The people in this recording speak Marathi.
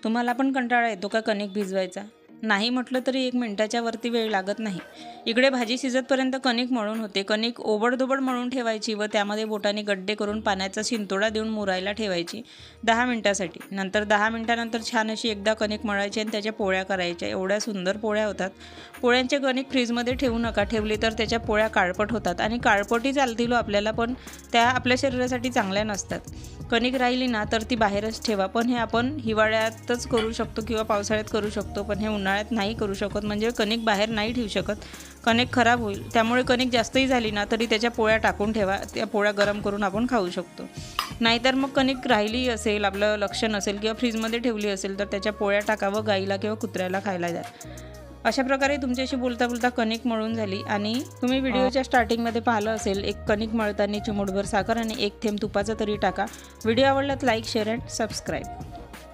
तुम्हाला पण कंटाळा येतो का कणिक भिजवायचा? नाही म्हटलं तरी 1 मिनिटाच्या वरती वेळ लागत नाही. इकडे भाजी शिजतपर्यंत कणिक मळून होते. कणिक ओबडधोबड मळून ठेवायची व त्यामध्ये बोटाने गड्डे करून पाण्याचा शिंतोडा देऊन मुरायला ठेवायची 10 मिनिटासाठी. नंतर 10 मिनिटानंतर छान अशी एकदा कणिक मळायची आणि त्याच्या पोळ्या करायच्या. एवढ्या सुंदर पोळ्या होतात. पोळ्यांचे कणिक फ्रीजमध्ये ठेवू नका. ठेवली तर त्याच्या पोळ्या काळपट होतात आणि काळपटही चालतील आपल्याला, पण त्या आपल्या शरीरासाठी चांगल्या नसतात. कणिक राहिली ना तर ती बाहेरच ठेवा. पण हे आपण हिवाळ्यातच करू शकतो किंवा पावसाळ्यात करू शकतो, पण हे उन्हाळ्यात नाही करू शकत. म्हणजे कणिक बाहेर नाही ठेवू शकत, कणिक खराब होईल. त्यामुळे कणिक जास्तही झाली ना तरी त्याच्या पोळ्या टाकून ठेवा. त्या पोळ्या गरम करून आपण खाऊ शकतो. नाहीतर मग कणिक राहिली असेल, आपलं लक्ष नसेल किंवा फ्रीजमध्ये ठेवली असेल तर त्याच्या पोळ्या टाकावं, गाईला किंवा कुत्र्याला खायला द्या. अशा प्रकारे तुमच्याशी बोलता बोलता कणिक मळून झाली आणि तुम्ही व्हिडिओच्या स्टार्टिंगमध्ये पाहिलं असेल, एक कणिक मळताना चिमूटभर साखर आणि 1 थेंब तुपाचा तरी टाका. व्हिडिओ आवडला तर लाईक, शेअर अँड सबस्क्राईब.